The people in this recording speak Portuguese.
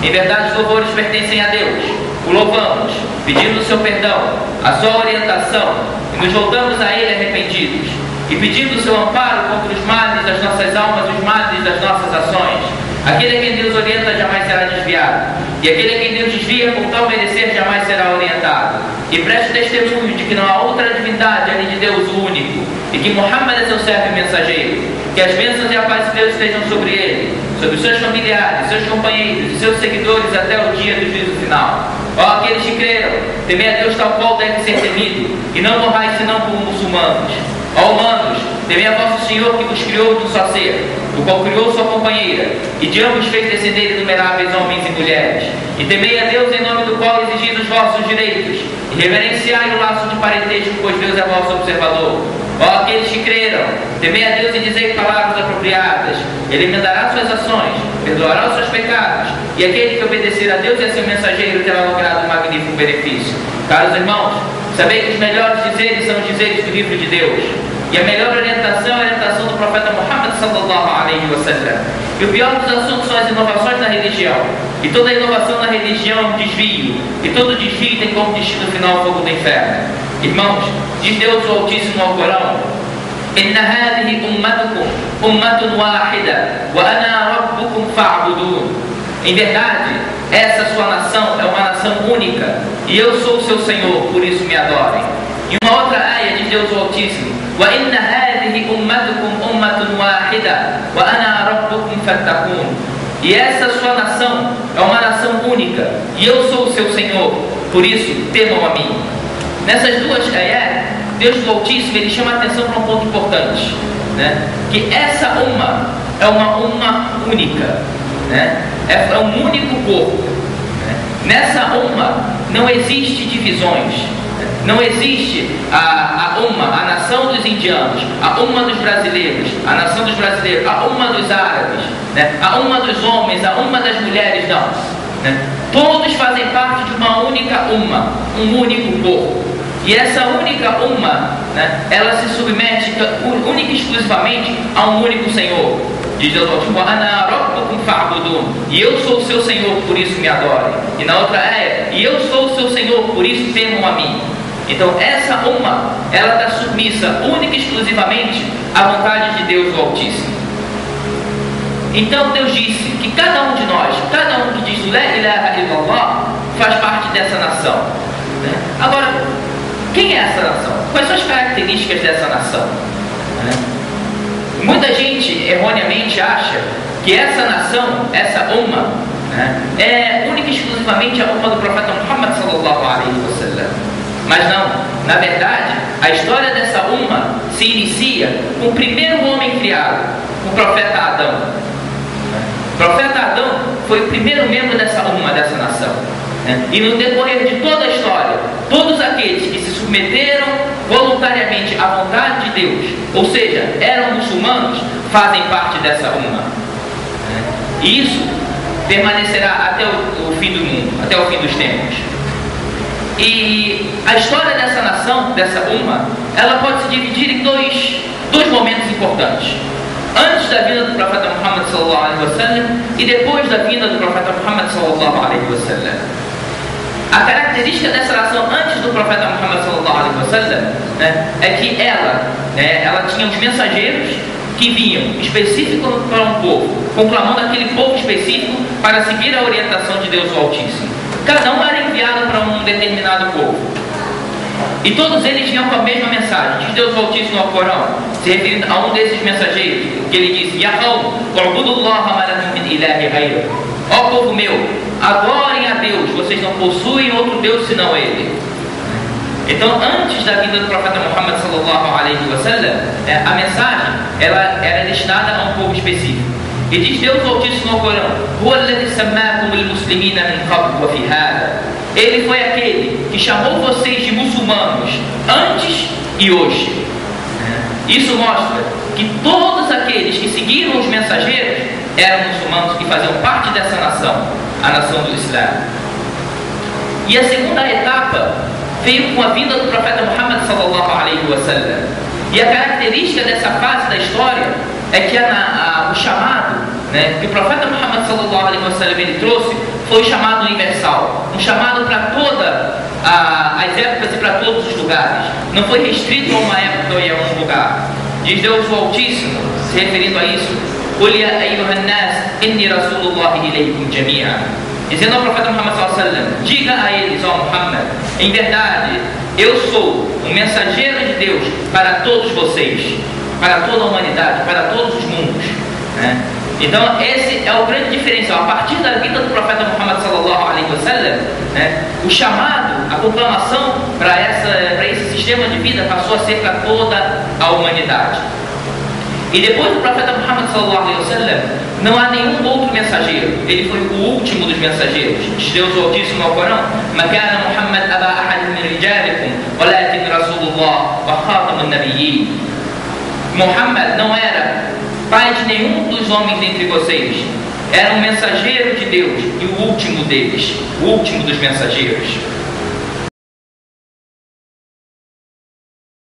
Em verdade, os louvores pertencem a Deus. O louvamos, pedindo o seu perdão, a sua orientação, e nos voltamos a Ele arrependidos, e pedindo o seu amparo contra os males das nossas almas e os males das nossas ações. Aquele a quem Deus orienta jamais será desviado, e aquele a quem Deus desvia por tal merecer jamais será orientado. E preste testemunho de que não há outra divindade além de Deus o único, e que Muhammad é seu servo e mensageiro. Que as bênçãos e a paz de Deus estejam sobre ele, sobre os seus familiares, seus companheiros e seus seguidores até o dia do juízo final. Ó aqueles que creram, temei a Deus tal qual deve ser temido, e não morrais senão como muçulmanos. Ó humanos, temei a vosso Senhor que vos criou de um só ser, o qual criou sua companheira, e de ambos fez descender inumeráveis homens e mulheres. E temei a Deus em nome do qual exigis os vossos direitos, e reverenciai o laço de parentesco, pois Deus é vosso observador. Ó aqueles que creram, temei a Deus e dizei palavras apropriadas. Ele emendará suas ações, perdoará os seus pecados, e aquele que obedecer a Deus e a seu mensageiro terá logrado um magnífico benefício. Caros irmãos, sabei que os melhores dizeres são os dizeres do livro de Deus, e a melhor orientação é a orientação do profeta Muhammad sallallahu alaihi wasallam. E o pior dos assuntos são as inovações na religião, e toda inovação na religião é um desvio, e todo desvio tem como destino final o fogo do inferno. Irmãos, diz Deus o Altíssimo ao Corão: Inna hadihi ummatukum ummatun wahida wa ana rabbukum fa'budun. Em verdade, essa sua nação é uma nação única, e eu sou o seu Senhor, por isso me adorem. Em uma outra área diz Deus o Altíssimo: Wa inna hadihi ummatukum ummatun wahida wa ana rabbukum fattaqun. E essa sua nação é uma nação única, e eu sou o seu Senhor, por isso temam a mim. Nessas duas ayat, Deus do Altíssimo ele chama a atenção para um ponto importante, né? Que essa é uma única, né? É um único corpo, né? Nessa não existe divisões, né? Não existe a nação dos indianos, a dos brasileiros, a nação dos brasileiros, a dos árabes, né? A dos homens, a das mulheres, não, né? Todos fazem parte de uma única um único corpo. E essa única né, ela se submete única e exclusivamente a um único Senhor. Diz Deus ao último: e eu sou o seu Senhor, por isso me adorem. E na outra e eu sou o seu Senhor, por isso temam a mim. Então essa ela está submissa única e exclusivamente à vontade de Deus do Altíssimo. Então Deus disse que cada um de nós, cada um que diz La ilaha illallah, faz parte dessa nação, né? Agora, quem é essa nação? Quais são as características dessa nação? Muita gente erroneamente acha que essa nação, essa né, é única e exclusivamente a do profeta Muhammad sallallahu alaihi wasallam. Mas não, na verdade, a história dessa se inicia com o primeiro homem criado, o profeta Adão. O profeta Adão foi o primeiro membro dessa nação. E no decorrer de toda a história, todos aqueles que se submeteram voluntariamente à vontade de Deus, ou seja, eram muçulmanos, fazem parte dessa E isso permanecerá até o fim do mundo, até o fim dos tempos. E a história dessa nação, dessa ela pode se dividir em dois momentos importantes. Antes da vinda do profeta Muhammad sallallahu alaihi wasallam e depois da vinda do profeta Muhammad sallallahu alaihi wasallam. A característica dessa nação antes do profeta Muhammad sallallahu alaihi wasallam, né, é que ela tinha os mensageiros que vinham específico para um povo, conclamando aquele povo específico para seguir a orientação de Deus o Altíssimo. Cada um era enviado para um determinado povo. E todos eles vinham com a mesma mensagem. Diz Deus o Altíssimo ao Corão, se referindo a um desses mensageiros, que ele diz: Ya qawm, u'budullaha ma lakum min ilahi ghayruh. Ó povo meu, adorem a Deus, vocês não possuem outro Deus senão Ele. Então, antes da vinda do profeta Muhammad sallallahu alaihi wasallam, a mensagem ela era destinada a um povo específico. E diz Deus o Altíssimo ao Corão: Huwa alladhi sammakum al-muslimina min qabl wa fi hada. Ele foi aquele que chamou vocês de muçulmanos antes e hoje. Isso mostra que todos aqueles que seguiram os mensageiros eram muçulmanos e faziam parte dessa nação, a nação do Islã. E a segunda etapa veio com a vinda do profeta Muhammad sallallahu alaihi wasallam. E a característica dessa fase da história é que o chamado, né, que o profeta Muhammad sallallahu alaihi wasallam ele trouxe foi um chamado universal, um chamado para todas as épocas e para todos os lugares. Não foi restrito a uma época e a um lugar. Diz Deus o Altíssimo, se referindo a isso: "Qul ya ayyuhan nas, inni rasulullahi ilaykum jami'a." Dizendo ao profeta Muhammad sallallahu alaihi wasallam: diga a eles, ó Muhammad, em verdade, eu sou um mensageiro de Deus para todos vocês, para toda a humanidade, para todos os mundos, né? Então esse é o grande diferencial. A partir da vida do profeta Muhammad sallallahu alaihi wasallam, né, o chamado, a proclamação para esse sistema de vida passou a ser para toda a humanidade. E depois do profeta Muhammad sallallahu alaihi wasallam, não há nenhum outro mensageiro. Ele foi o último dos mensageiros. Diz Deus o Altíssimo ao Corão: "Ma kana Muhammad aba ahad min rijalikum, walakin Rasulullah wa khatamun nabiyyin." Muhammad não era pai de nenhum dos homens entre vocês. Era um mensageiro de Deus e o último deles, o último dos mensageiros.